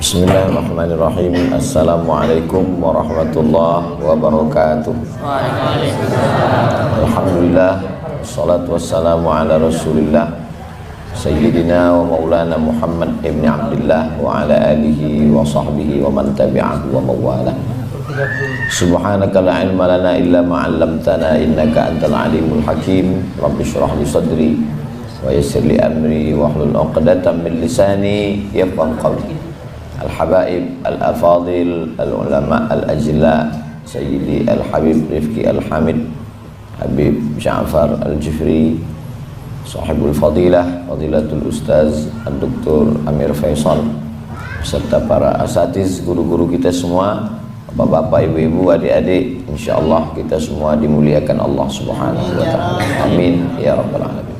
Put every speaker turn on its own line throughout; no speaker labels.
Bismillahirrahmanirrahim. Assalamualaikum warahmatullahi wabarakatuh. Alhamdulillah, salatu wassalamu ala rasulillah Sayyidina wa maulana Muhammad ibn Abdullah wa ala alihi wa sahbihi wa man tabi'ahu wa mawala. Subhanaka la ilma lana illa ma 'allamtana innaka antal alimul hakim. Rabbi shrah li sadri wa yassir li amri wa hlul 'uqdatam min lisani yafqahu qawli. Al-Habaib, Al-Afadil, Al-Ulama, Al-Ajla, Sayyidi Al-Habib Rifki Al-Hamid, Habib Ja'far Al-Jifri, Sahibul Fadilah, Fadilatul Ustaz Al-Doktor Amir Faisal, serta para asatiz, guru-guru kita semua, bapak-bapak, ibu-ibu, adik-adik, insyaallah kita semua dimuliakan Allah Subhanahu wa ta'ala. Amin ya rabbal alamin.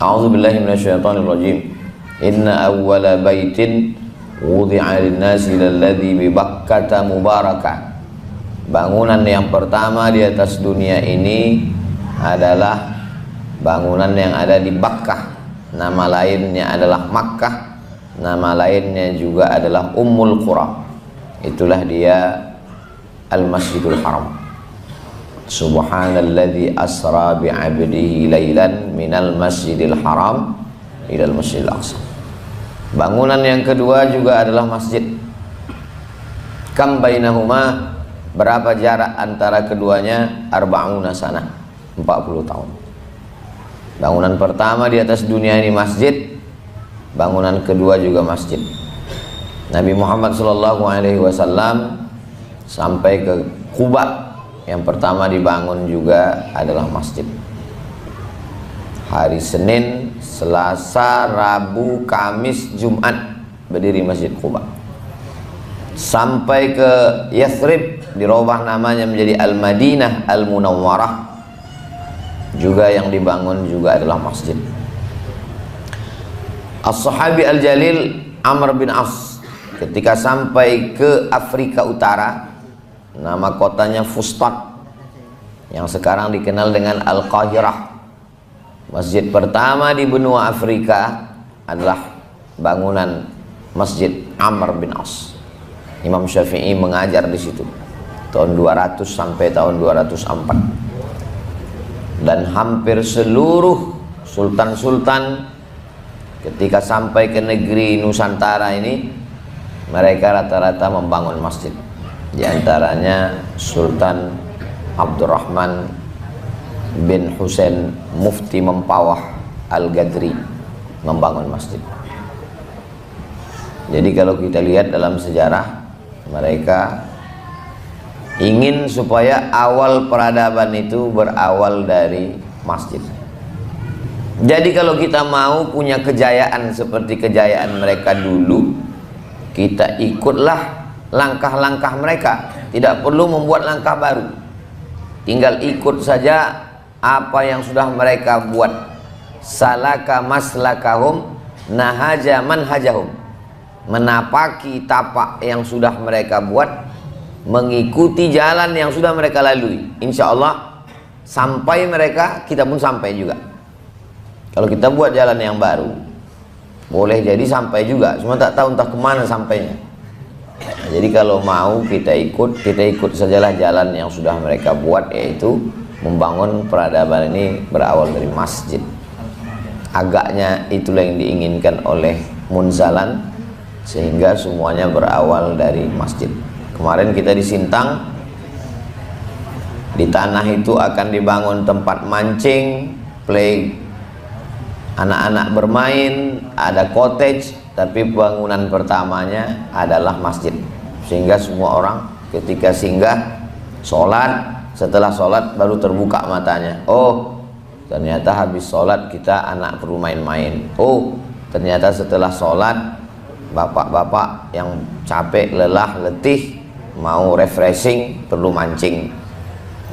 A'udzu billahi minasyaitonir rajim. Inna awwala baitin wudi'a lin-nasi lalladzi bi Bakkah mubarakah. Bangunan yang pertama di atas dunia ini adalah bangunan yang ada di Bakkah. Nama lainnya adalah Makkah, nama lainnya juga adalah Ummul Qura. Itulah dia Al-Masjidul Haram. Subhanalladzi asra bi 'abdihi lailan minal Masjidil Haram ilal Masjidil Aqsa. Bangunan yang kedua juga adalah masjid. Kam bainahuma, berapa jarak antara keduanya? Arba'una sanah, 40 tahun. Bangunan pertama di atas dunia ini masjid, bangunan kedua juga masjid. Nabi Muhammad SAW sampai ke Quba, yang pertama dibangun juga adalah masjid. Hari Senin, Selasa, Rabu, Kamis, Jumat berdiri Masjid Quba. Sampai ke Yathrib, dirubah namanya menjadi Al-Madinah Al-Munawwarah, juga yang dibangun juga adalah masjid. As-Sahabi Al-Jalil Amr bin As ketika sampai ke Afrika Utara, nama kotanya Fustat, yang sekarang dikenal dengan Al-Qahirah. Masjid pertama di benua Afrika adalah bangunan Masjid Amr bin As. Imam Syafi'i mengajar di situ tahun 200 sampai tahun 204. Dan hampir seluruh sultan-sultan ketika sampai ke negeri Nusantara ini, mereka rata-rata membangun masjid. Di antaranya Sultan Abdurrahman bin Husain Mufti Mempawah Al-Gadri membangun masjid. Jadi kalau kita lihat dalam sejarah, mereka ingin supaya awal peradaban itu berawal dari masjid. Jadi kalau kita mau punya kejayaan seperti kejayaan mereka dulu, kita ikutlah langkah-langkah mereka. Tidak perlu membuat langkah baru, tinggal ikut saja apa yang sudah mereka buat. Salaka maslakahum nahaja manhajahum, menapaki tapak yang sudah mereka buat, mengikuti jalan yang sudah mereka lalui. Insya Allah sampai mereka, kita pun sampai juga. Kalau kita buat jalan yang baru, boleh jadi sampai juga, cuma tak tahu entah kemana sampainya. Jadi kalau mau kita ikut sajalah jalan yang sudah mereka buat, yaitu membangun peradaban ini berawal dari masjid. Agaknya itulah yang diinginkan oleh Munzalan, sehingga semuanya berawal dari masjid. Kemarin kita di Sintang, di tanah itu akan dibangun tempat mancing, play, anak-anak bermain, ada cottage, tapi bangunan pertamanya adalah masjid. Sehingga semua orang ketika singgah, sholat, setelah sholat baru terbuka matanya. Oh, ternyata habis sholat kita anak perlu main-main. Oh, ternyata setelah sholat bapak-bapak yang capek, lelah, letih, mau refreshing, perlu mancing.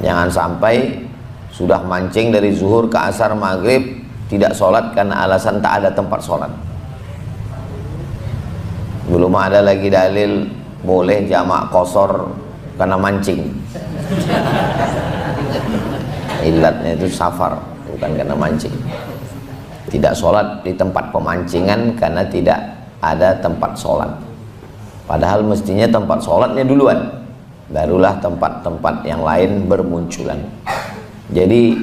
Jangan sampai sudah mancing dari zuhur ke asar maghrib tidak sholat karena alasan tak ada tempat sholat. Belum ada lagi dalil boleh jamak qasar karena mancing. Ilatnya itu safar, bukan karena mancing. Tidak sholat di tempat pemancingan karena tidak ada tempat sholat. Padahal mestinya tempat sholatnya duluan, barulah tempat-tempat yang lain bermunculan. Jadi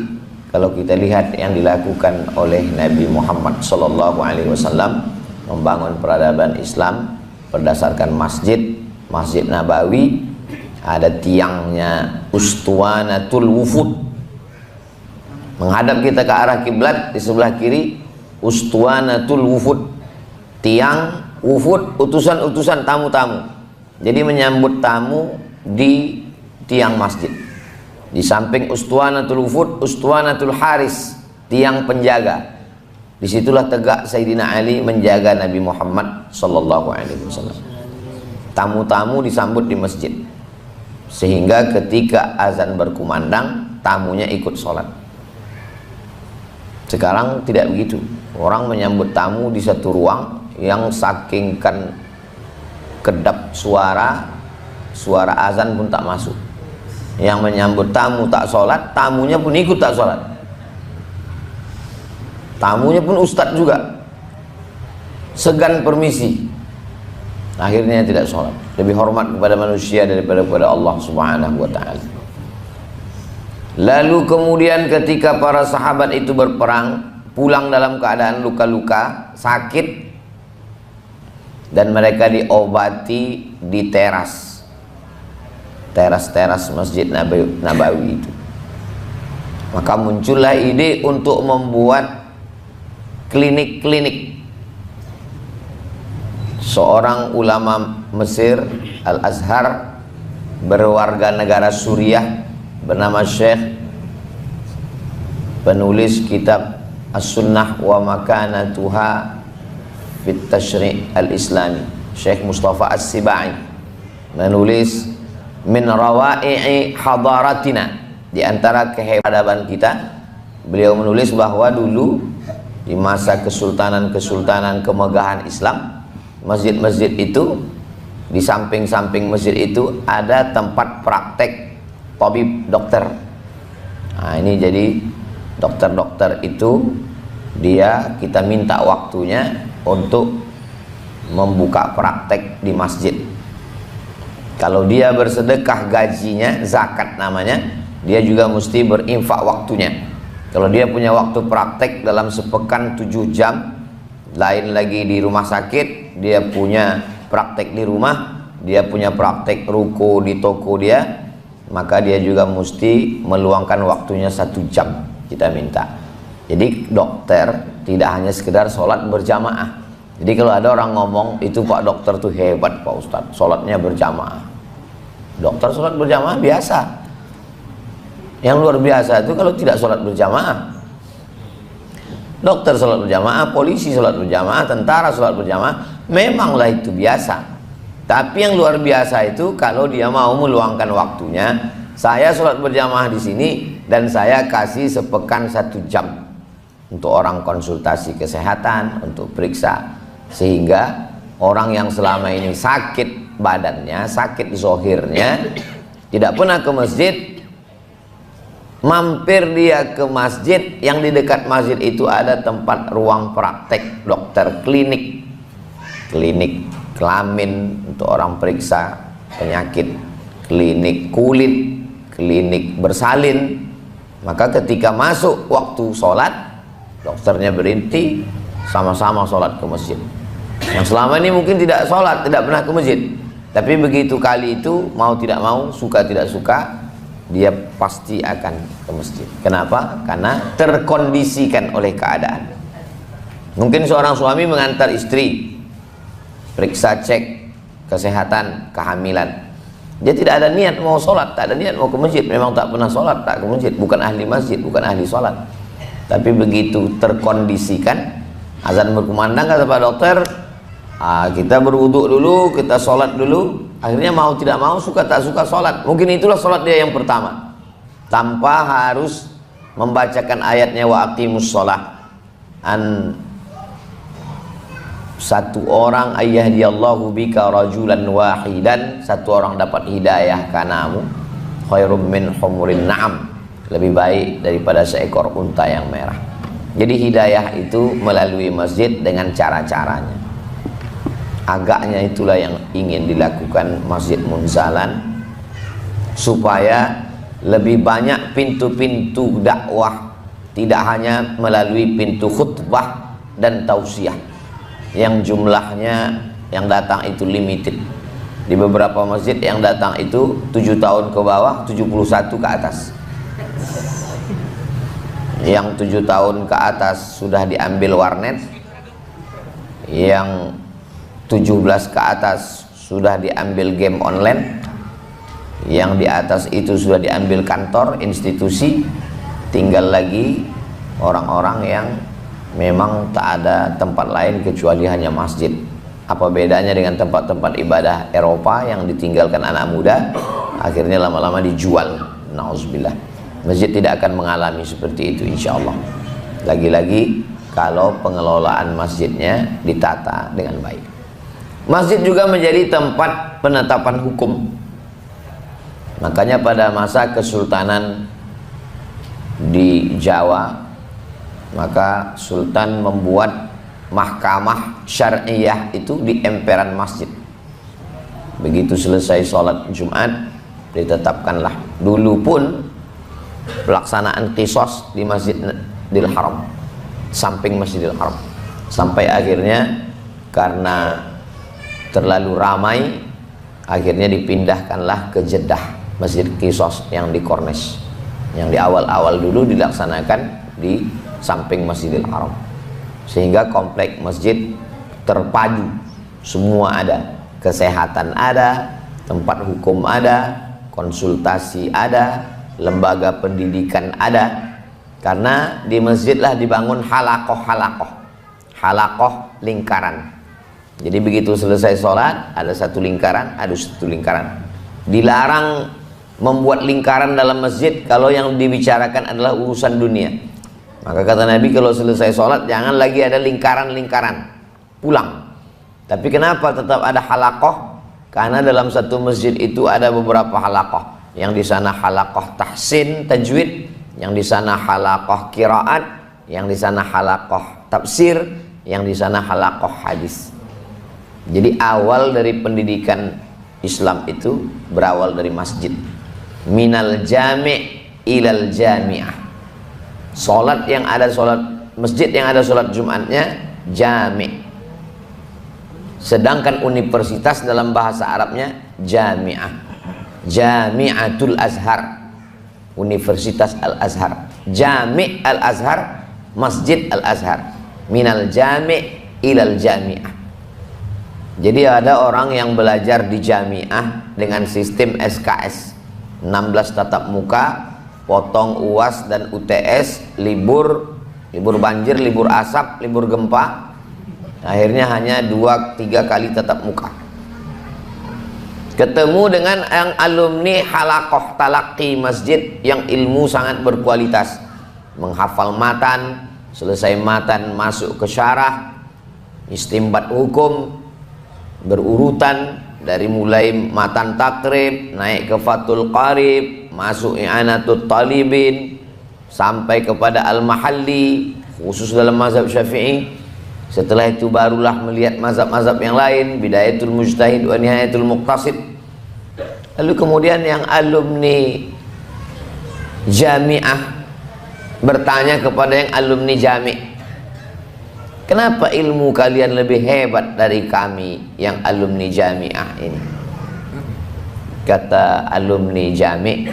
kalau kita lihat yang dilakukan oleh Nabi Muhammad SAW membangun peradaban Islam berdasarkan Masjid Nabawi, ada tiangnya Ustuwanatul Wufud, menghadap kita ke arah kiblat. Di sebelah kiri Ustuwanatul Wufud, tiang wufud, utusan-utusan tamu-tamu. Jadi menyambut tamu di tiang masjid. Di samping Ustuwanatul Wufud, Ustuwanatul Haris, tiang penjaga. Disitulah tegak Sayyidina Ali menjaga Nabi Muhammad SAW. Tamu-tamu disambut di masjid, sehingga ketika azan berkumandang tamunya ikut sholat. Sekarang tidak begitu. Orang menyambut tamu di satu ruang yang saking kan kedap suara azan pun tak masuk. Yang menyambut tamu tak sholat, tamunya pun ikut tak sholat. Tamunya pun ustadz juga, segan permisi, akhirnya tidak sholat. Lebih hormat kepada manusia daripada kepada Allah Subhanahu wa ta'ala. Lalu kemudian ketika para sahabat itu berperang, pulang dalam keadaan luka-luka, sakit, dan mereka diobati di teras Masjid Nabawi itu. Maka muncullah ide untuk membuat klinik-klinik. Seorang ulama Mesir, Al-Azhar, berwarga negara Suriah, bernama Syekh, penulis kitab As-Sunnah wa Makanatuha fit Tashri' al-Islami, Syekh Mustafa As-Sibai, menulis Min Rawai'i Hadaratina, di antara kehebatan kita. Beliau menulis bahwa dulu di masa kesultanan kemegahan Islam, masjid-masjid itu, di samping-samping masjid itu ada tempat praktek tabib, dokter. Nah, ini jadi dokter-dokter itu kita minta waktunya untuk membuka praktek di masjid. Kalau dia bersedekah gajinya, zakat namanya, dia juga mesti berinfak waktunya. Kalau dia punya waktu praktek dalam sepekan 7 jam, lain lagi di rumah sakit, dia punya praktek di rumah, dia punya praktek ruko di toko dia, maka dia juga mesti meluangkan waktunya 1 jam, kita minta. Jadi dokter tidak hanya sekedar sholat berjamaah. Jadi kalau ada orang ngomong, itu Pak dokter tuh hebat Pak Ustadz, sholatnya berjamaah. Dokter sholat berjamaah biasa. Yang luar biasa itu kalau tidak sholat berjamaah. Dokter sholat berjamaah, polisi sholat berjamaah, tentara sholat berjamaah, memanglah itu biasa. Tapi yang luar biasa itu kalau dia mau meluangkan waktunya. Saya sholat berjamaah di sini dan saya kasih sepekan 1 jam untuk orang konsultasi kesehatan, untuk periksa, sehingga orang yang selama ini sakit badannya, sakit zohirnya, tidak pernah ke masjid, mampir dia ke masjid. Yang di dekat masjid itu ada tempat ruang praktek dokter, klinik kelamin untuk orang periksa penyakit, klinik kulit, klinik bersalin. Maka ketika masuk waktu sholat, dokternya berhenti, sama-sama sholat ke masjid. Yang selama ini mungkin tidak sholat, tidak pernah ke masjid, tapi begitu kali itu, mau tidak mau, suka tidak suka, dia pasti akan ke masjid. Kenapa? Karena terkondisikan oleh keadaan. Mungkin seorang suami mengantar istri periksa, cek kesehatan kehamilan, dia tidak ada niat mau sholat, tak ada niat mau ke masjid, memang tak pernah sholat, tak ke masjid, bukan ahli masjid, bukan ahli sholat. Tapi begitu terkondisikan, azan berkumandang, kata Pak dokter, kita berwuduk dulu, kita sholat dulu. Akhirnya mau tidak mau, suka tak suka sholat. Mungkin itulah sholat dia yang pertama, tanpa harus membacakan ayatnya wa aqimus sholah. Satu orang ayyahdiyallahu bika rajulan wahidan, satu orang dapat hidayah kanamu, khairum min humurin na'am, lebih baik daripada seekor unta yang merah. Jadi hidayah itu melalui masjid dengan cara-caranya. Agaknya itulah yang ingin dilakukan Masjid Munzalan, supaya lebih banyak pintu-pintu dakwah, tidak hanya melalui pintu khutbah dan tausiah yang jumlahnya yang datang itu limited. Di beberapa masjid yang datang itu 7 tahun ke bawah, 71 ke atas. Yang 7 tahun ke atas sudah diambil warnet, yang 17 ke atas sudah diambil game online, yang di atas itu sudah diambil kantor, institusi, tinggal lagi orang-orang yang memang tak ada tempat lain kecuali hanya masjid. Apa bedanya dengan tempat-tempat ibadah Eropa yang ditinggalkan anak muda, akhirnya lama-lama dijual. Nauzubillah. Masjid tidak akan mengalami seperti itu insya Allah. Lagi-lagi kalau pengelolaan masjidnya ditata dengan baik. Masjid juga menjadi tempat penetapan hukum. Makanya pada masa Kesultanan di Jawa, maka Sultan membuat mahkamah syariah itu di emperan masjid. Begitu selesai sholat Jumat, ditetapkanlah. Dulu pun pelaksanaan qisas di Masjidil Haram, samping Masjidil Haram, sampai akhirnya karena terlalu ramai, akhirnya dipindahkanlah ke Jeddah, Masjid Qisas yang di Kornes, yang di awal-awal dulu dilaksanakan di samping Masjidil Haram, sehingga komplek masjid terpadu, semua ada, kesehatan ada, tempat hukum ada, konsultasi ada, lembaga pendidikan ada, karena di masjidlah dibangun halakoh lingkaran. Jadi begitu selesai sholat, ada satu lingkaran, ada satu lingkaran. Dilarang membuat lingkaran dalam masjid kalau yang dibicarakan adalah urusan dunia. Maka kata Nabi, kalau selesai sholat jangan lagi ada lingkaran-lingkaran, pulang. Tapi kenapa tetap ada halakoh? Karena dalam satu masjid itu ada beberapa halakoh. Yang di sana halakoh tahsin, tajwid, yang di sana halakoh qiraat, yang di sana halakoh tafsir, yang di sana halakoh hadis. Jadi awal dari pendidikan Islam itu berawal dari masjid. Minal jami' ilal jami'ah. Salat yang ada salat, masjid yang ada salat Jumatnya jami'. Sedangkan universitas dalam bahasa Arabnya jami'ah. Jami'atul Azhar, Universitas Al-Azhar. Jami' Al-Azhar, Masjid Al-Azhar. Minal jami' ilal jami'ah. Jadi ada orang yang belajar di jamiah dengan sistem SKS, 16 tatap muka, potong UAS dan UTS, libur banjir, libur asap, libur gempa, akhirnya hanya 2-3 kali tatap muka. Ketemu dengan yang alumni halakoh talaqi masjid yang ilmu sangat berkualitas, menghafal matan, selesai matan masuk ke syarah, istimbat hukum, berurutan dari mulai matan takrib, naik ke Fathul Qarib, masuk I'anatul Talibin, sampai kepada Al-Mahalli, khusus dalam mazhab Syafi'i. Setelah itu barulah melihat mazhab-mazhab yang lain, Bidayatul Mujtahid wa Nihayatul Muqtasid. Lalu kemudian yang alumni jamiah bertanya kepada yang alumni jami', kenapa ilmu kalian lebih hebat dari kami yang alumni jamiah ini? Kata alumni jami',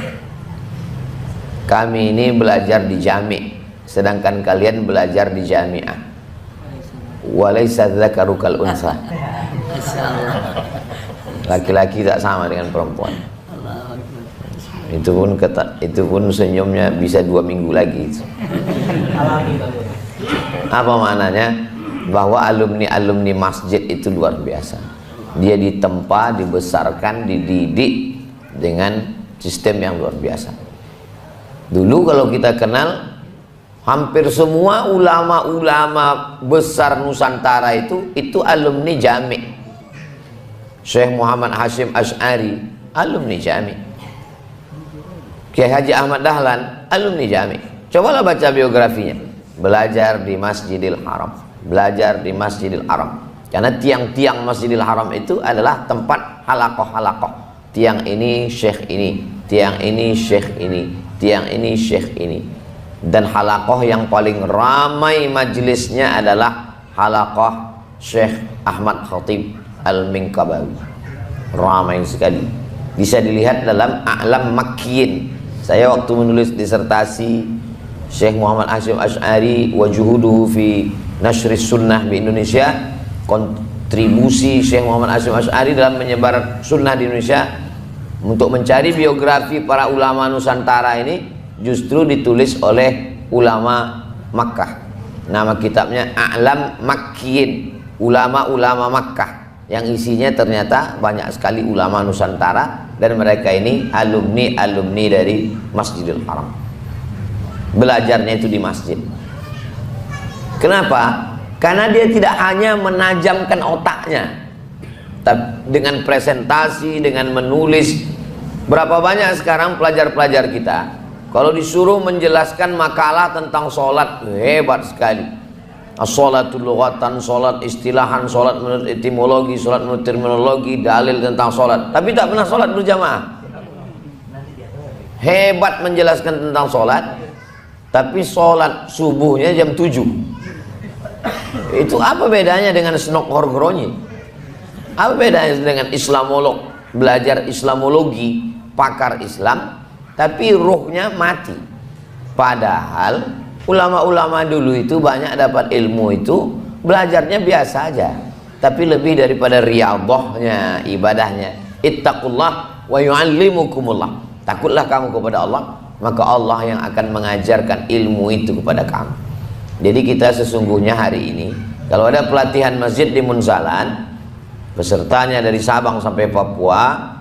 kami ini belajar di jami', sedangkan kalian belajar di jamiah. Walaysa dzakaru kal unsa. Laki-laki tak sama dengan perempuan. Itu pun senyumnya bisa 2 minggu lagi. Apa maknanya? Bahwa alumni masjid itu luar biasa. Dia ditempa, dibesarkan, dididik dengan sistem yang luar biasa. Dulu kalau kita kenal, hampir semua ulama-ulama besar Nusantara itu alumni jami'. Syekh Muhammad Hashim Asy'ari alumni jami'. Kiai Haji Ahmad Dahlan alumni jami'. Cobalah baca biografinya. Belajar di Masjidil Haram, belajar di Masjidil Haram. Karena tiang-tiang Masjidil Haram itu adalah tempat halakoh-halakoh. Tiang ini syekh ini, tiang ini syekh ini, tiang ini syekh ini. Dan halakoh yang paling ramai majelisnya adalah halakoh Syekh Ahmad Khatib Al-Minkabawi. Ramai sekali. Bisa dilihat dalam A'lam Makkiyin. Saya waktu menulis disertasi Syekh Muhammad Hashim Asy'ari wa juhuduhu fi nashris sunnah di Indonesia, kontribusi Syekh Muhammad Hashim Asy'ari dalam menyebar sunnah di Indonesia untuk mencari biografi para ulama Nusantara ini justru ditulis oleh ulama Makkah. Nama kitabnya A'lam Makkiyin, ulama-ulama Makkah, yang isinya ternyata banyak sekali ulama Nusantara, dan mereka ini alumni dari Masjidil Haram. Belajarnya itu di masjid. Kenapa? Karena dia tidak hanya menajamkan otaknya dengan presentasi, dengan menulis. Berapa banyak sekarang pelajar-pelajar kita kalau disuruh menjelaskan makalah tentang sholat, hebat sekali. As-sholatul lughatan, sholat istilahan, sholat menurut etimologi, sholat menurut terminologi, dalil tentang sholat, tapi tak pernah sholat berjamaah. Hebat menjelaskan tentang sholat, tapi sholat subuhnya jam 7. Itu apa bedanya dengan Snok Horgronyi? Apa bedanya dengan Islamolog, belajar Islamologi, pakar Islam, tapi ruhnya mati? Padahal ulama-ulama dulu itu banyak dapat ilmu itu belajarnya biasa aja, tapi lebih daripada riyadhahnya, ibadahnya. Ittaqullah wa yu'allimukumullah. Takutlah kamu kepada Allah, maka Allah yang akan mengajarkan ilmu itu kepada kamu. Jadi kita sesungguhnya hari ini kalau ada pelatihan masjid di Munzalan, pesertanya dari Sabang sampai Papua,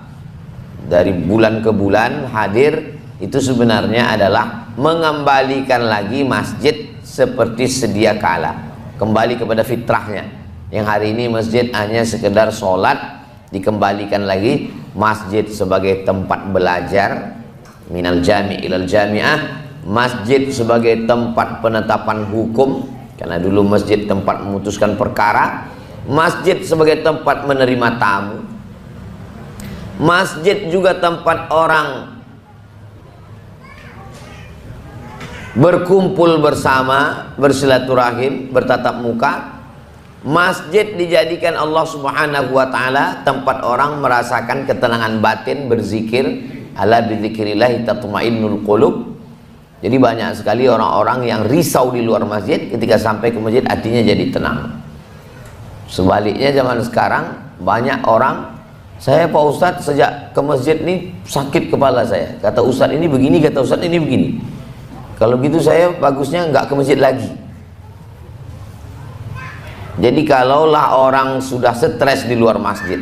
dari bulan ke bulan hadir, itu sebenarnya adalah mengembalikan lagi masjid seperti sedia kala, kembali kepada fitrahnya. Yang hari ini masjid hanya sekedar sholat, dikembalikan lagi masjid sebagai tempat belajar, minal jami' ilal jami'ah, masjid sebagai tempat penetapan hukum, karena dulu masjid tempat memutuskan perkara, masjid sebagai tempat menerima tamu, masjid juga tempat orang berkumpul bersama, bersilaturahim, bertatap muka. Masjid dijadikan Allah Subhanahu wa ta'ala tempat orang merasakan ketenangan batin, berzikir. Ala bidzikrillah tatma'innul qulub. Jadi banyak sekali orang-orang yang risau di luar masjid, ketika sampai ke masjid hatinya jadi tenang. Sebaliknya zaman sekarang banyak orang, saya Pak Ustadz sejak ke masjid ini sakit kepala saya, kata Ustadz ini begini, kata Ustadz ini begini. Kalau gitu saya bagusnya nggak ke masjid lagi. Jadi kalaulah orang sudah stres di luar masjid,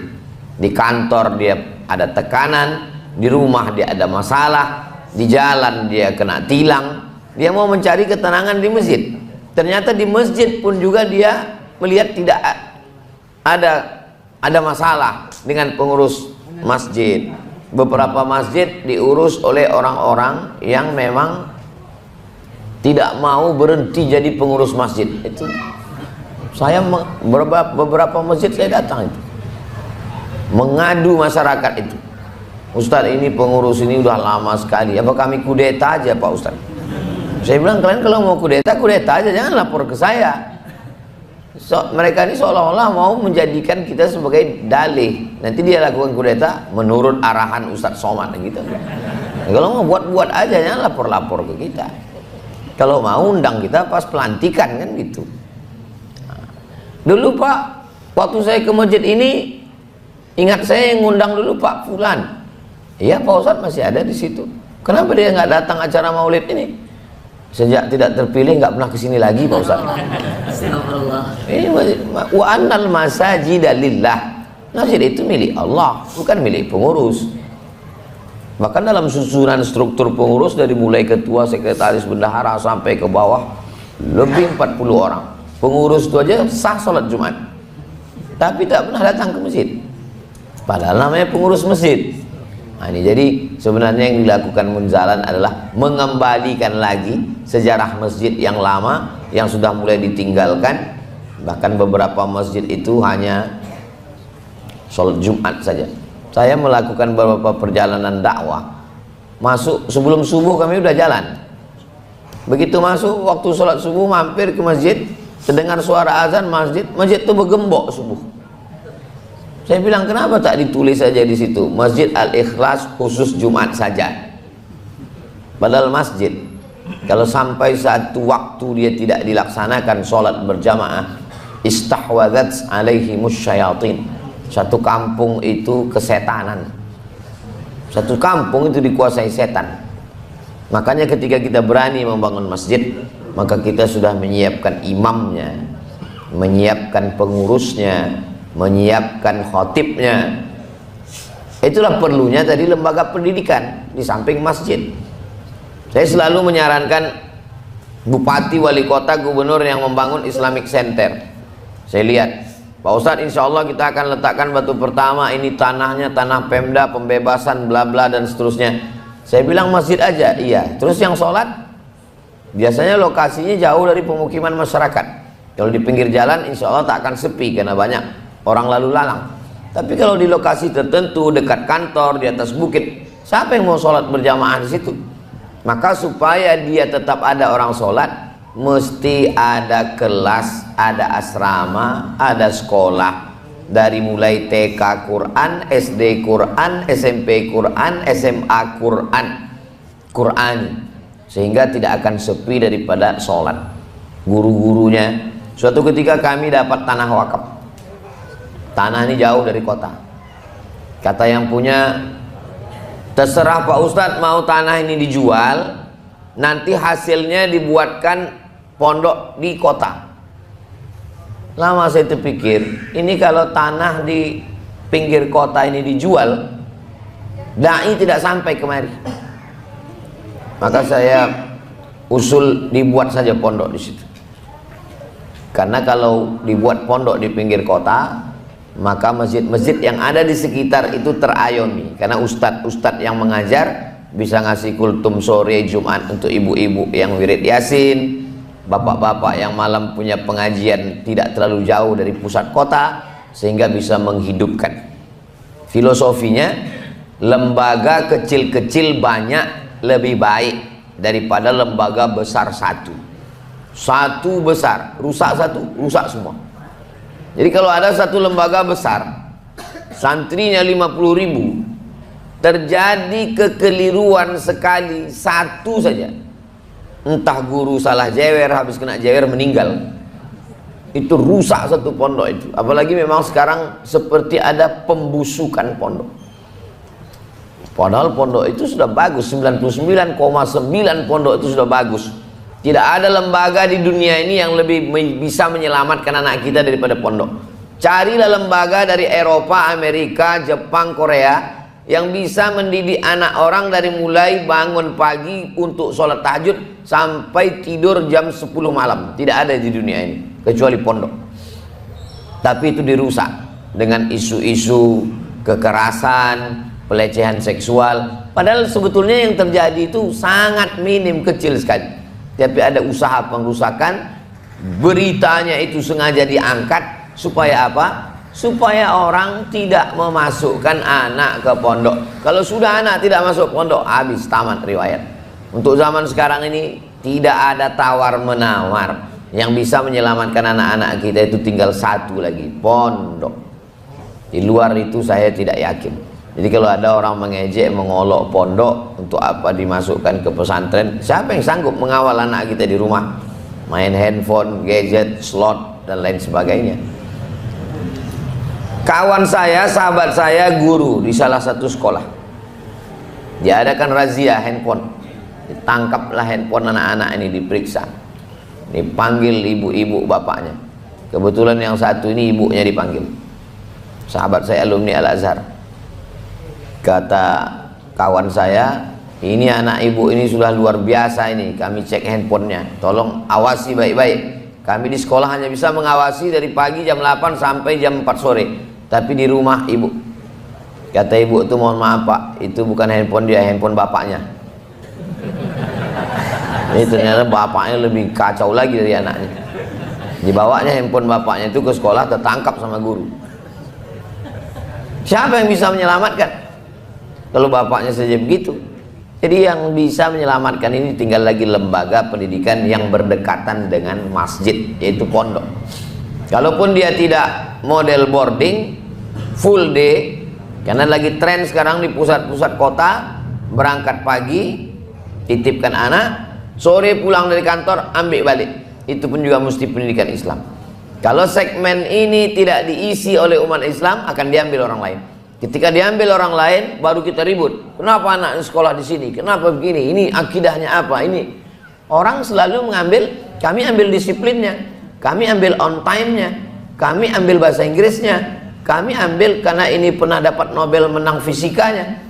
di kantor dia ada tekanan, di rumah dia ada masalah, di jalan dia kena tilang, dia mau mencari ketenangan di masjid. Ternyata di masjid pun juga dia melihat tidak ada masalah dengan pengurus masjid. Beberapa masjid diurus oleh orang-orang yang memang tidak mau berhenti jadi pengurus masjid. Itu saya beberapa masjid saya datang itu mengadu masyarakat itu. Ustadz ini pengurus ini udah lama sekali, apa kami kudeta aja Pak Ustadz? Saya bilang kalian kalau mau kudeta aja, jangan lapor ke saya. Mereka ini seolah-olah mau menjadikan kita sebagai dalih, nanti dia lakukan kudeta menurut arahan Ustadz Somad gitu. Kalau mau buat aja, jangan lapor-lapor ke kita. Kalau mau undang kita pas pelantikan kan gitu. Dulu Pak, waktu saya ke masjid ini, ingat saya yang ngundang dulu Pak Fulan. Iya Pak Ustadz masih ada di situ. Kenapa dia nggak datang acara maulid ini? Sejak tidak terpilih nggak pernah kesini lagi Pak Ustadz. Ini wa annal masajida lillah. Masjid itu milik Allah, bukan milik pengurus. Bahkan dalam susunan struktur pengurus dari mulai ketua, sekretaris, bendahara sampai ke bawah lebih 40 orang. Pengurus itu aja sah sholat Jumat, tapi tak pernah datang ke masjid. Padahal namanya pengurus masjid. Nah, ini jadi sebenarnya yang dilakukan Munzalan adalah mengembalikan lagi sejarah masjid yang lama yang sudah mulai ditinggalkan, Bahkan beberapa masjid itu hanya sholat Jumat saja. Saya melakukan beberapa perjalanan dakwah, masuk sebelum subuh kami udah jalan. Begitu masuk waktu sholat subuh, mampir ke masjid, terdengar suara azan masjid itu bergembok subuh. Saya bilang, kenapa tak ditulis saja di situ Masjid Al-Ikhlas khusus Jumat saja? Padahal masjid, kalau sampai satu waktu dia tidak dilaksanakan sholat berjamaah, istahwadzat alaihimus syayatin. Satu kampung itu kesetanan. Satu kampung itu dikuasai setan. Makanya ketika kita berani membangun masjid, maka kita sudah menyiapkan imamnya, menyiapkan pengurusnya, menyiapkan khotibnya. Itulah perlunya tadi lembaga pendidikan di samping masjid. Saya selalu menyarankan bupati, wali kota, gubernur yang membangun Islamic Center. Saya lihat, Pak Ustadz, insya Allah kita akan letakkan batu pertama, ini tanahnya tanah Pemda, pembebasan bla bla dan seterusnya. Saya bilang masjid aja, iya. Terus yang sholat biasanya lokasinya jauh dari pemukiman masyarakat. Kalau di pinggir jalan insya Allah tak akan sepi karena banyak orang lalu lalang. Tapi kalau di lokasi tertentu, dekat kantor, di atas bukit, siapa yang mau sholat berjamaah di situ? Maka supaya dia tetap ada orang sholat, mesti ada kelas, ada asrama, ada sekolah. Dari mulai TK Quran, SD Quran, SMP Quran, SMA Quran, sehingga tidak akan sepi daripada sholat. Guru-gurunya, suatu ketika kami dapat tanah wakaf. Tanah ini jauh dari kota. Kata yang punya, terserah Pak Ustadz, mau tanah ini dijual, nanti hasilnya dibuatkan pondok di kota. Lama saya terpikir, ini kalau tanah di pinggir kota ini dijual, dai tidak sampai kemari. Maka saya usul dibuat saja pondok di situ. Karena kalau dibuat pondok di pinggir kota, maka masjid-masjid yang ada di sekitar itu terayomi. Karena ustadz-ustadz yang mengajar bisa ngasih kultum sore Jumat untuk ibu-ibu yang wirid Yasin, bapak-bapak yang malam punya pengajian tidak terlalu jauh dari pusat kota, sehingga bisa menghidupkan. Filosofinya, lembaga kecil-kecil banyak lebih baik daripada lembaga besar satu. Satu besar, rusak satu, rusak semua. Jadi kalau ada satu lembaga besar, santrinya 50.000, terjadi kekeliruan sekali satu saja, entah guru salah jewer, habis kena jewer meninggal, itu rusak satu pondok itu. Apalagi memang sekarang seperti ada pembusukan pondok. Padahal pondok itu sudah bagus, 99,9 pondok itu sudah bagus. Tidak ada lembaga di dunia ini yang lebih bisa menyelamatkan anak kita daripada pondok. Carilah lembaga dari Eropa, Amerika, Jepang, Korea yang bisa mendidik anak orang dari mulai bangun pagi untuk sholat tahajud sampai tidur jam 10 malam. Tidak ada di dunia ini kecuali pondok. Tapi itu dirusak dengan isu-isu kekerasan, pelecehan seksual. Padahal sebetulnya yang terjadi itu sangat minim, kecil sekali. Tapi ada usaha pengrusakan, beritanya itu sengaja diangkat supaya apa? Supaya orang tidak memasukkan anak ke pondok. Kalau sudah anak tidak masuk pondok, habis, tamat riwayat. Untuk zaman sekarang ini tidak ada tawar menawar. Yang bisa menyelamatkan anak-anak kita itu tinggal satu lagi, pondok. Di luar itu saya tidak yakin. Jadi kalau ada orang mengejek, mengolok pondok, untuk apa dimasukkan ke pesantren? Siapa yang sanggup mengawal anak kita di rumah? Main handphone, gadget, slot, dan lain sebagainya. Kawan saya, sahabat saya, guru di salah satu sekolah, diadakan razia handphone. Ditangkaplah handphone anak-anak ini, diperiksa, dipanggil ibu-ibu bapaknya. Kebetulan yang satu ini ibunya dipanggil. Sahabat saya alumni Al-Azhar. Kata kawan saya, ini anak ibu ini sudah luar biasa ini, kami cek handphonenya, tolong awasi baik-baik. Kami di sekolah hanya bisa mengawasi dari pagi jam 8 sampai jam 4 sore, tapi di rumah ibu. Kata ibu itu, mohon maaf Pak, itu bukan handphone dia, handphone bapaknya. Ini ternyata bapaknya lebih kacau lagi dari anaknya. Dibawanya handphone bapaknya itu ke sekolah, tertangkap sama guru. Siapa yang bisa menyelamatkan kalau bapaknya saja begitu? Jadi yang bisa menyelamatkan ini tinggal lagi lembaga pendidikan yang berdekatan dengan masjid, yaitu pondok. Kalaupun dia tidak model boarding full day, karena lagi tren sekarang di pusat-pusat kota, berangkat pagi, titipkan anak, sore pulang dari kantor, ambil balik. Itu pun juga mesti pendidikan Islam. Kalau segmen ini tidak diisi oleh umat Islam, akan diambil orang lain. Ketika diambil orang lain, baru kita ribut. Kenapa anak sekolah di sini? Kenapa begini? Ini akidahnya apa? Ini orang selalu mengambil, kami ambil disiplinnya, kami ambil on time-nya, kami ambil bahasa Inggrisnya, kami ambil karena ini pernah dapat Nobel menang fisikanya.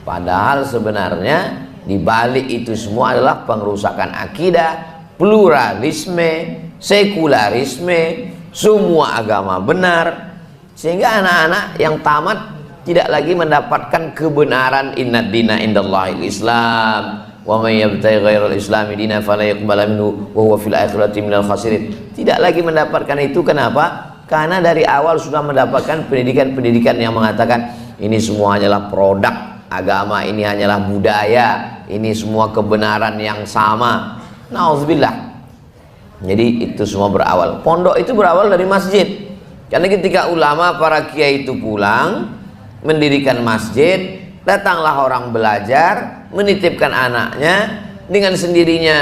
Padahal sebenarnya di balik itu semua adalah pengrusakan akidah, pluralisme, sekularisme, semua agama benar, sehingga anak-anak yang tamat tidak lagi mendapatkan kebenaran. Inna dina indallahil Islam wa may yabtaghi ghairal islami dinan fala yuqbala minhu wa huwa fil akhirati minal khasirin. Tidak lagi mendapatkan itu. Kenapa? Karena dari awal sudah mendapatkan pendidikan-pendidikan yang mengatakan ini semua hanyalah produk agama, ini hanyalah budaya, ini semua kebenaran yang sama. Nauzubillah. Jadi itu semua berawal. Pondok itu berawal dari masjid. Karena ketika ulama para kiai itu pulang mendirikan masjid, datanglah orang belajar, menitipkan anaknya, dengan sendirinya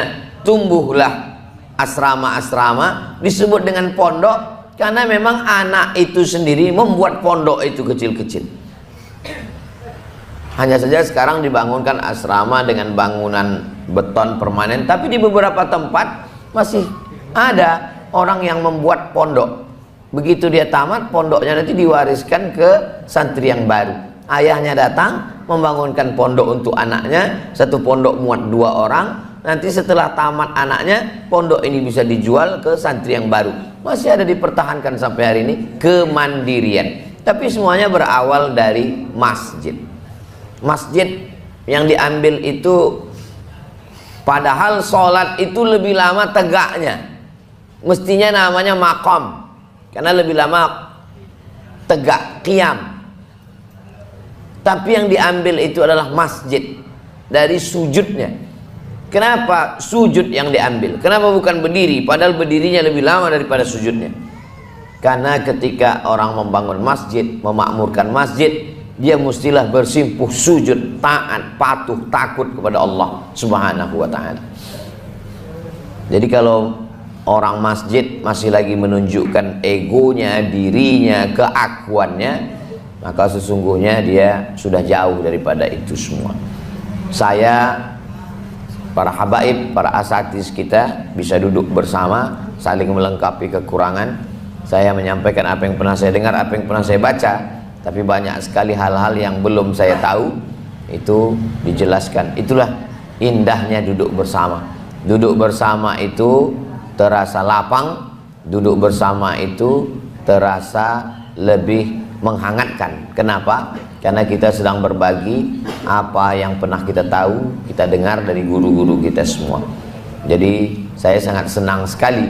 tumbuhlah asrama-asrama, disebut dengan pondok, karena memang anak itu sendiri membuat pondok itu kecil-kecil. Hanya saja sekarang dibangunkan asrama dengan bangunan beton permanen, tapi di beberapa tempat masih ada orang yang membuat pondok. Begitu dia tamat, pondoknya nanti diwariskan ke santri yang baru. Ayahnya datang membangunkan pondok untuk anaknya, satu pondok muat 2 orang. Nanti setelah tamat anaknya, pondok ini bisa dijual ke santri yang baru. Masih ada dipertahankan sampai hari ini, kemandirian. Tapi semuanya berawal dari masjid. Masjid yang diambil itu, padahal sholat itu lebih lama tegaknya. Mestinya namanya maqam, karena lebih lama tegak, qiyam. Tapi yang diambil itu adalah masjid, dari sujudnya. Kenapa sujud yang diambil? Kenapa bukan berdiri? Padahal berdirinya lebih lama daripada sujudnya. Karena ketika orang membangun masjid, memakmurkan masjid, dia mestilah bersimpuh sujud, taat, patuh, takut kepada Allah Subhanahu wa ta'ala. Jadi kalau orang masjid masih lagi menunjukkan egonya, dirinya, keakuannya, maka sesungguhnya dia sudah jauh daripada itu semua. Saya, para habaib, para asatidz kita bisa duduk bersama, saling melengkapi kekurangan. Saya menyampaikan apa yang pernah saya dengar, apa yang pernah saya baca, tapi banyak sekali hal-hal yang belum saya tahu, itu dijelaskan. Itulah indahnya duduk bersama. Duduk bersama itu terasa lapang, duduk bersama itu terasa lebih menghangatkan. Kenapa? Karena kita sedang berbagi apa yang pernah kita tahu, kita dengar dari guru-guru kita semua. Jadi saya sangat senang sekali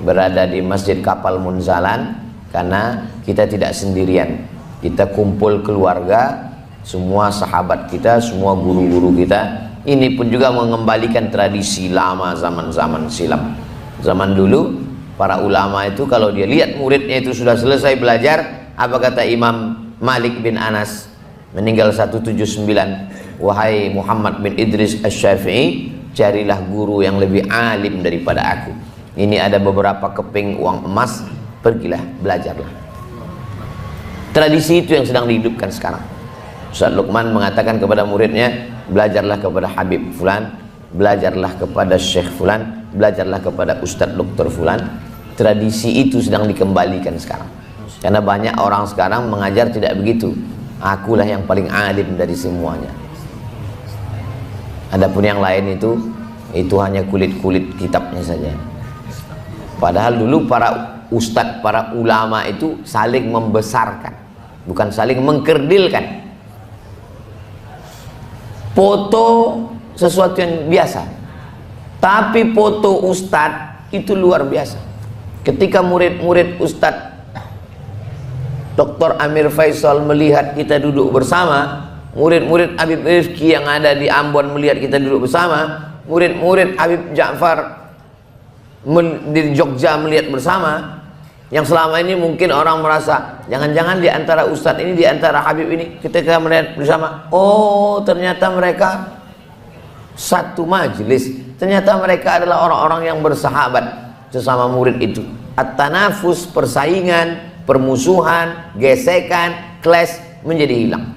berada di Masjid Kapal Munzalan, karena kita tidak sendirian. Kita kumpul keluarga, semua sahabat kita, semua guru-guru kita. Ini pun juga mengembalikan tradisi lama zaman-zaman silam. Zaman dulu para ulama itu kalau dia lihat muridnya itu sudah selesai belajar, apa kata Imam Malik bin Anas meninggal 179, wahai Muhammad bin Idris Asy-Syafi'i, carilah guru yang lebih alim daripada aku. Ini ada beberapa keping uang emas, pergilah belajarlah. Tradisi itu yang sedang dihidupkan sekarang. Ustaz Luqman mengatakan kepada muridnya, belajarlah kepada Habib Fulan, belajarlah kepada Syekh Fulan, belajarlah kepada Ustadz Dr. Fulan. Tradisi itu sedang dikembalikan sekarang, karena banyak orang sekarang mengajar tidak begitu. Akulah yang paling alim dari semuanya. Adapun yang lain itu hanya kulit-kulit kitabnya saja. Padahal dulu para ustadz, para ulama itu saling membesarkan, bukan saling mengkerdilkan. Foto sesuatu yang biasa, tapi foto ustadz itu luar biasa. Ketika murid-murid Ustadz Dr. Amir Faisal melihat kita duduk bersama, murid-murid Habib Rizki yang ada di Ambon melihat kita duduk bersama, murid-murid Habib Ja'far di Jogja melihat bersama, yang selama ini mungkin orang merasa jangan-jangan di antara Ustadz ini, di antara Habib ini, ketika melihat bersama, oh ternyata mereka satu majelis, ternyata mereka adalah orang-orang yang bersahabat sesama murid itu. At-tanafus, persaingan, permusuhan, gesekan, clash menjadi hilang.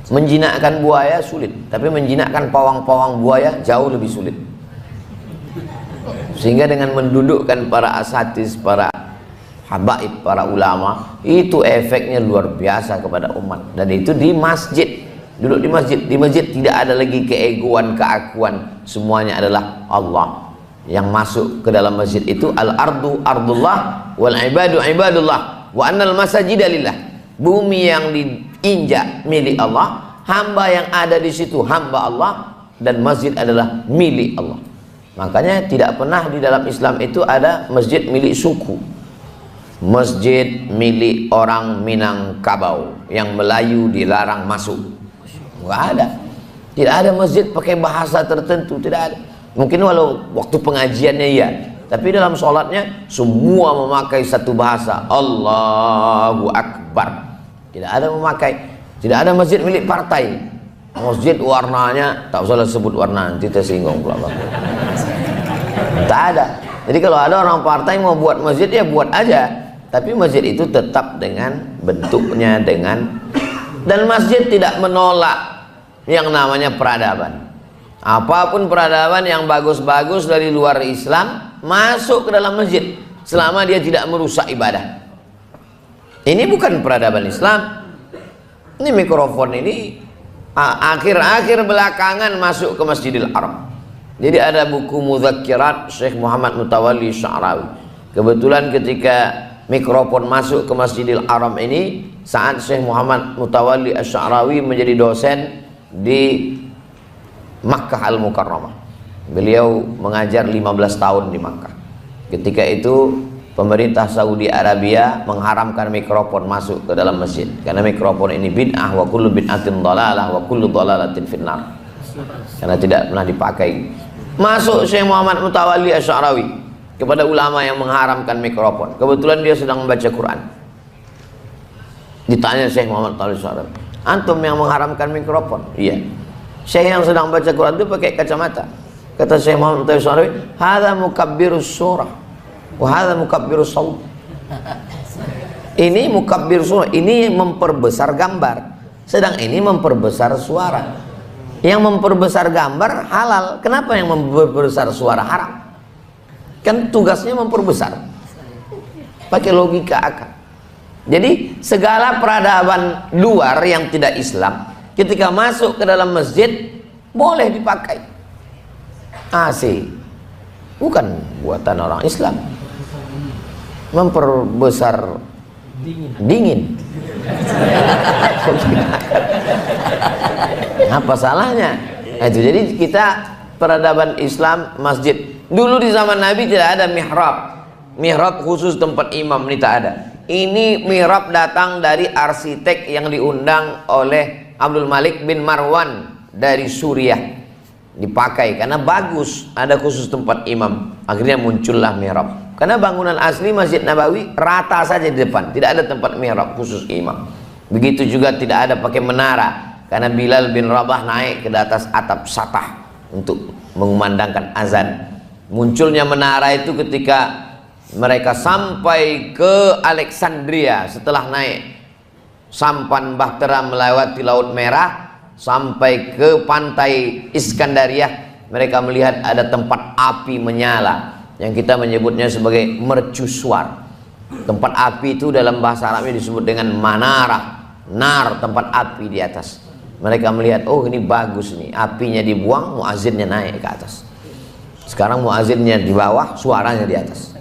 Menjinakkan buaya sulit, tapi menjinakkan pawang-pawang buaya jauh lebih sulit. Sehingga dengan mendudukkan para asatidz, para habaib, para ulama, itu efeknya luar biasa kepada umat. Dan itu di masjid, duduk di masjid. Di masjid tidak ada lagi keegoan, keakuan, semuanya adalah Allah. Yang masuk ke dalam masjid itu al-ardu ardullah wal ibadu ibadullah wa annal masajida lillah. Bumi yang diinjak milik Allah, hamba yang ada di situ hamba Allah, dan masjid adalah milik Allah. Makanya tidak pernah di dalam Islam itu ada masjid milik suku, masjid milik orang Minangkabau yang Melayu dilarang masuk. Nggak ada. Tidak ada masjid pakai bahasa tertentu, tidak ada. Mungkin walau waktu pengajiannya ya, tapi dalam sholatnya semua memakai satu bahasa, Allahu Akbar. Tidak ada memakai, tidak ada masjid milik partai. Masjid warnanya, tak usah sebut warna, nanti tersinggung pula bang. Tak ada. Jadi kalau ada orang partai mau buat masjid ya buat aja, tapi masjid itu tetap dengan bentuknya, dan masjid tidak menolak yang namanya peradaban. Apapun peradaban yang bagus-bagus dari luar Islam masuk ke dalam masjid selama dia tidak merusak ibadah. Ini bukan peradaban Islam. Ini mikrofon ini akhir-akhir belakangan masuk ke Masjidil Haram. Jadi ada buku Mudzakirat Syekh Muhammad Mutawalli Sya'rawi. Kebetulan ketika mikrofon masuk ke Masjidil Haram ini saat Syekh Muhammad Mutawalli Sya'rawi menjadi dosen di Makkah Al-Mukarramah. Beliau mengajar 15 tahun di Makkah. Ketika itu pemerintah Saudi Arabia mengharamkan mikrofon masuk ke dalam masjid karena mikrofon ini bid'ah, wa kullu bid'atin dhalalah wa kullu dhalalatin finnar, karena tidak pernah dipakai. Masuk Syekh Muhammad Mutawalli Sya'rawi kepada ulama yang mengharamkan mikrofon. Kebetulan dia sedang membaca Quran. Ditanya Syekh Muhammad Mutawalli Sya'rawi, antum yang mengharamkan mikrofon? Iya. Syekh yang sedang baca Quran itu pakai kacamata. Kata Syekh Muhammad Mutawalli Sya'rawi, hadza mukabbirus surah wa hadza mukabbirus shaut. Ini mukabbir surah, ini memperbesar gambar, sedang ini memperbesar suara. Yang memperbesar gambar halal, kenapa yang memperbesar suara haram? Kan tugasnya memperbesar. Pakai logika akal. Jadi segala peradaban luar yang tidak Islam ketika masuk ke dalam masjid boleh dipakai. AC bukan buatan orang Islam. Memperbesar dingin. Apa salahnya? Itu jadi kita peradaban Islam masjid. Dulu di zaman Nabi tidak ada mihrab. Mihrab khusus tempat imam ini tak ada. Ini mihrab datang dari arsitek yang diundang oleh Abdul Malik bin Marwan dari Suriah. Dipakai karena bagus, ada khusus tempat imam. Akhirnya muncullah mihrab. Karena bangunan asli Masjid Nabawi rata saja di depan, tidak ada tempat mihrab khusus imam. Begitu juga tidak ada pakai menara, karena Bilal bin Rabah naik ke atas atap satah untuk mengumandangkan azan. Munculnya menara itu ketika mereka sampai ke Alexandria, setelah naik sampan Bahtera melewati Laut Merah sampai ke pantai Iskandariah, mereka melihat ada tempat api menyala yang kita menyebutnya sebagai mercusuar. Tempat api itu dalam bahasa Arabnya disebut dengan manarah, nar, tempat api di atas. Mereka melihat, oh ini bagus nih, apinya dibuang, muazzinnya naik ke atas. Sekarang muazzinnya di bawah, suaranya di atas.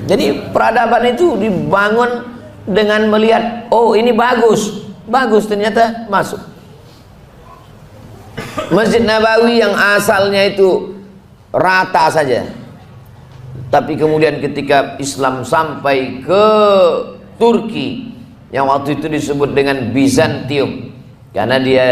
Jadi peradaban itu dibangun dengan melihat, oh ini bagus, bagus, ternyata masuk. Masjid Nabawi yang asalnya itu rata saja, Tapi kemudian ketika Islam sampai ke Turki, yang waktu itu disebut dengan Bizantium, karena dia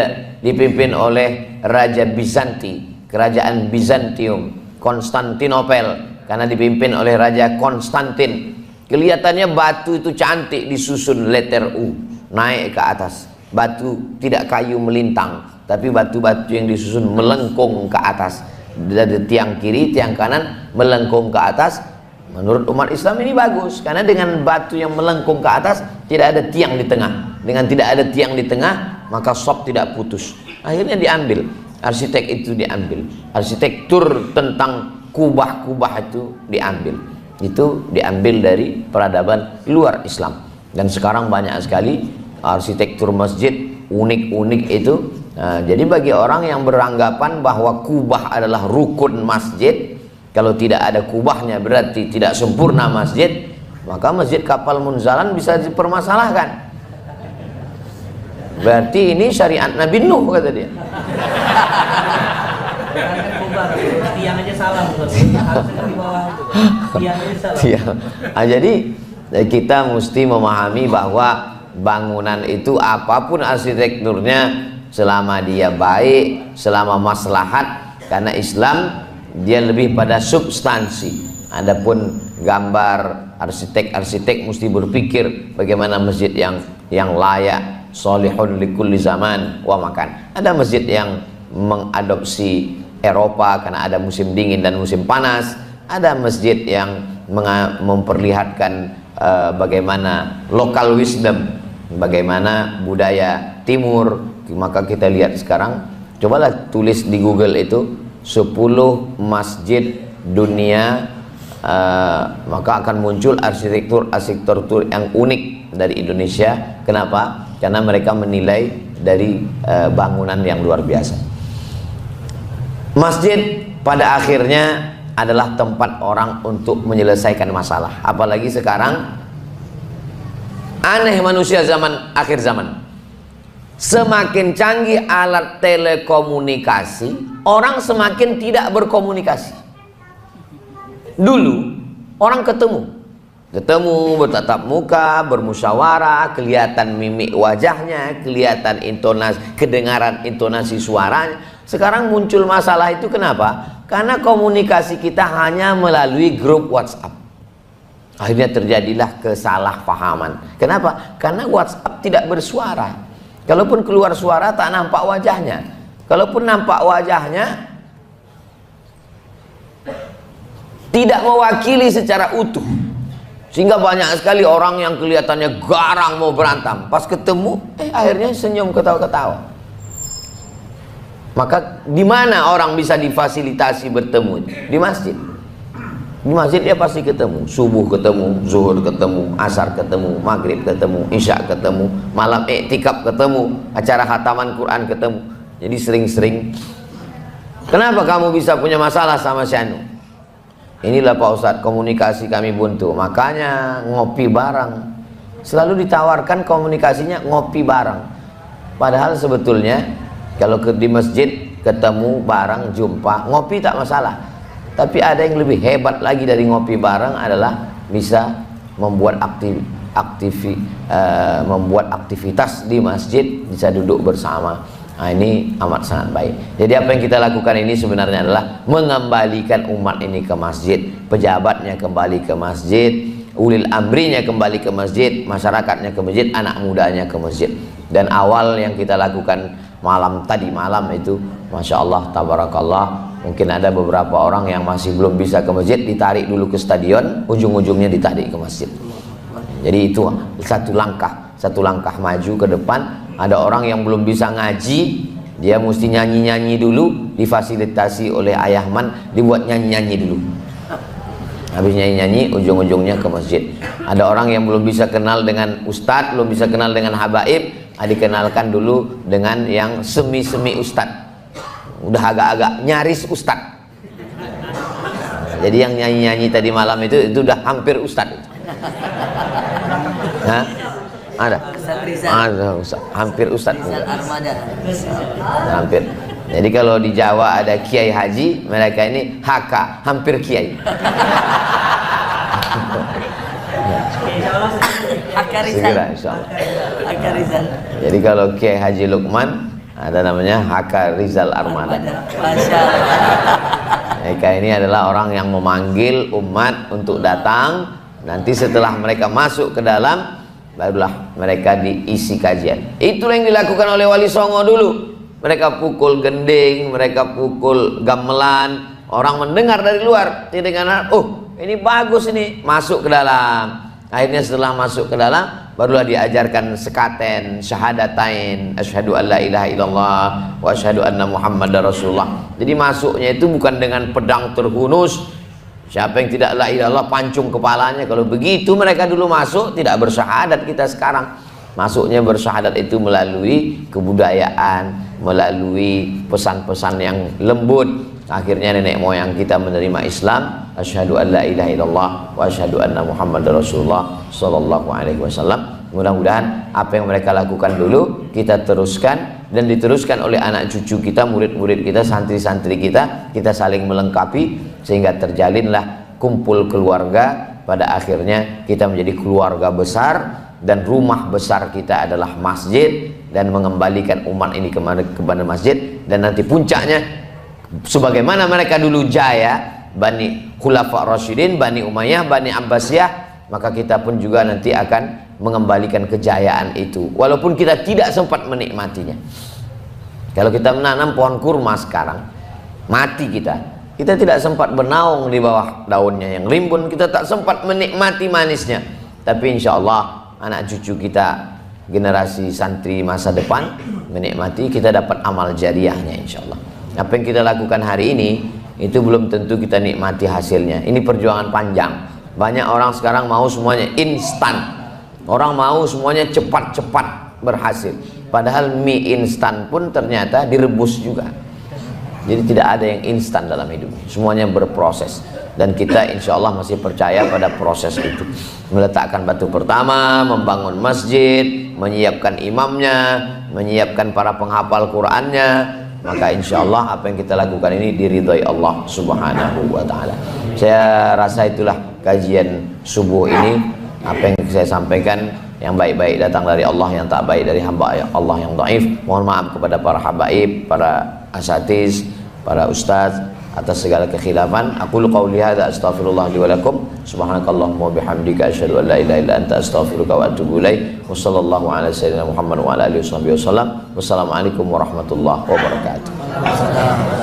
dipimpin oleh Raja Bizanti, kerajaan Bizantium, Konstantinopel, karena dipimpin oleh Raja Konstantin. Kelihatannya batu itu cantik, disusun letter U, naik ke atas. Batu tidak kayu melintang, tapi batu-batu yang disusun melengkung ke atas. Dari tiang kiri, tiang kanan melengkung ke atas. Menurut umat Islam ini bagus, karena dengan batu yang melengkung ke atas tidak ada tiang di tengah. Dengan tidak ada tiang di tengah, maka sop tidak putus. Akhirnya diambil, arsitek itu diambil, arsitektur tentang kubah-kubah itu diambil. Itu diambil dari peradaban luar Islam. Dan sekarang banyak sekali arsitektur masjid unik-unik itu. Nah, jadi bagi orang yang beranggapan bahwa kubah adalah rukun masjid, kalau tidak ada kubahnya berarti tidak sempurna masjid, maka masjid Kapal Munzalan bisa dipermasalahkan. Berarti ini syariat Nabi Nuh, kata dia.
Tiang aja salah, harusnya di bawah itu. Tiang aja salah.
Nah, jadi kita mesti memahami bahwa bangunan itu apapun arsitekturnya, selama dia baik, selama maslahat, karena Islam dia lebih pada substansi. Adapun gambar, arsitek mesti berpikir bagaimana masjid yang layak, solihun likulli zaman wa makan. Ada masjid yang mengadopsi Eropa karena ada musim dingin dan musim panas. Ada masjid yang memperlihatkan bagaimana local wisdom, bagaimana budaya timur. Maka kita lihat sekarang, cobalah tulis di Google itu 10 masjid dunia, maka akan muncul arsitektur yang unik dari Indonesia. Kenapa? Karena mereka menilai dari bangunan yang luar biasa. Masjid pada akhirnya adalah tempat orang untuk menyelesaikan masalah. Apalagi sekarang, aneh manusia zaman akhir zaman. Semakin canggih alat telekomunikasi, orang semakin tidak berkomunikasi. Dulu orang ketemu, bertatap muka, bermusyawarah, kelihatan mimik wajahnya, kelihatan intonasi, kedengaran intonasi suaranya. Sekarang muncul masalah itu kenapa? Karena komunikasi kita hanya melalui grup WhatsApp. Akhirnya terjadilah kesalahpahaman. Kenapa? Karena WhatsApp tidak bersuara. Kalaupun keluar suara tak nampak wajahnya. Kalaupun nampak wajahnya, tidak mewakili secara utuh. Sehingga banyak sekali orang yang kelihatannya garang mau berantem, pas ketemu akhirnya senyum ketawa-ketawa. Maka di mana orang bisa difasilitasi bertemu? Di masjid. Di masjid dia pasti ketemu, subuh ketemu, zuhur ketemu, asar ketemu, maghrib ketemu, isya ketemu, malam iktikaf ketemu, acara khataman Quran ketemu. Jadi sering-sering. Kenapa kamu bisa punya masalah sama si Anu? Inilah Pak Ustadz, komunikasi kami buntu, makanya ngopi bareng. Selalu ditawarkan komunikasinya ngopi bareng. Padahal sebetulnya kalau di masjid ketemu bareng, jumpa, ngopi tak masalah. Tapi ada yang lebih hebat lagi dari ngopi bareng adalah bisa membuat aktivitas di masjid, bisa duduk bersama. Nah, ini amat sangat baik. Jadi apa yang kita lakukan ini sebenarnya adalah mengembalikan umat ini ke masjid, pejabatnya kembali ke masjid, ulil amrinya kembali ke masjid, masyarakatnya ke masjid, anak mudanya ke masjid. Dan awal yang kita lakukan malam itu, Masya Allah, tabarakallah, mungkin ada beberapa orang yang masih belum bisa ke masjid, ditarik dulu ke stadion, ujung-ujungnya ditarik ke masjid. Jadi itu satu langkah maju ke depan. Ada orang yang belum bisa ngaji, dia mesti nyanyi-nyanyi dulu, difasilitasi oleh Ayahman, dibuat nyanyi-nyanyi dulu. Habis nyanyi-nyanyi, ujung-ujungnya ke masjid. Ada orang yang belum bisa kenal dengan ustadz, belum bisa kenal dengan habaib, dikenalkan dulu dengan yang semi-semi ustadz. Udah agak-agak nyaris ustadz. Jadi yang nyanyi-nyanyi tadi malam itu udah hampir ustadz. Hah? Ada? Hampir ustadz. Hampir. Jadi kalau di Jawa ada kiai haji, mereka ini HK, hampir kiai.
Allah
segera insya Allah.
Hakka Rizal.
Jadi kalau Kiai Haji Lukman ada namanya Hakka Rizal Armada.
Masya Allah.
Mereka ini adalah orang yang memanggil umat untuk datang. Nanti setelah mereka masuk ke dalam, barulah mereka diisi kajian. Itulah yang dilakukan oleh Wali Songo dulu. Mereka pukul gending, mereka pukul gamelan. Orang mendengar dari luar, tidak dengar, oh ini bagus ini, masuk ke dalam. Akhirnya setelah masuk ke dalam, barulah diajarkan sekaten, syahadatain, asyhadu an la ilaha illallah wa asyhadu anna muhammadar rasulullah. Jadi masuknya itu bukan dengan pedang terhunus. Siapa yang tidak la ilaha illallah pancung kepalanya. Kalau begitu mereka dulu masuk tidak bersyahadat, kita sekarang masuknya bersyahadat itu melalui kebudayaan, melalui pesan-pesan yang lembut. Akhirnya nenek moyang kita menerima Islam, asyhadu an la ilaha illallah wa asyhadu anna muhammadar rasulullah sallallahu alaihi wasallam. Mudah-mudahan apa yang mereka lakukan dulu kita teruskan dan diteruskan oleh anak cucu kita, murid-murid kita, santri-santri kita saling melengkapi sehingga terjalinlah kumpul keluarga. Pada akhirnya kita menjadi keluarga besar dan rumah besar kita adalah masjid, dan mengembalikan umat ini kepada masjid. Dan nanti puncaknya sebagaimana mereka dulu jaya, Bani Khulafa Rasyidin, Bani Umayyah, Bani Abbasiyah, maka kita pun juga nanti akan mengembalikan kejayaan itu walaupun kita tidak sempat menikmatinya. Kalau kita menanam pohon kurma sekarang, mati kita tidak sempat bernaung di bawah daunnya yang rimbun, kita tak sempat menikmati manisnya. Tapi insya Allah anak cucu kita, generasi santri masa depan menikmati, kita dapat amal jariahnya insya Allah. Apa yang kita lakukan hari ini itu belum tentu kita nikmati hasilnya. Ini perjuangan panjang. Banyak orang sekarang mau semuanya instan. Orang mau semuanya cepat-cepat berhasil. Padahal mie instan pun ternyata direbus juga. Jadi tidak ada yang instan dalam hidup. Semuanya berproses. Dan kita insya Allah masih percaya pada proses itu. Meletakkan batu pertama, membangun masjid, menyiapkan imamnya, menyiapkan para penghafal Qur'annya. Maka insya Allah apa yang kita lakukan ini diridhai Allah subhanahu wa ta'ala. Saya rasa itulah kajian subuh ini. Apa yang saya sampaikan yang baik-baik datang dari Allah, yang tak baik dari hamba Allah yang dhaif. Mohon maaf kepada para habaib, para asatiz, para ustaz atas segala kekhilafan. Aku qauli hadza astaghfirullah li wa lakum. Subhanakallahumma wa bihamdika asyhadu an la ilaha illa anta astaghfiruka wa atubu ilaik. Wassallallahu ala sayyidina Muhammad wa ala alihi wasallam. Wassalamualaikum warahmatullahi wabarakatuh.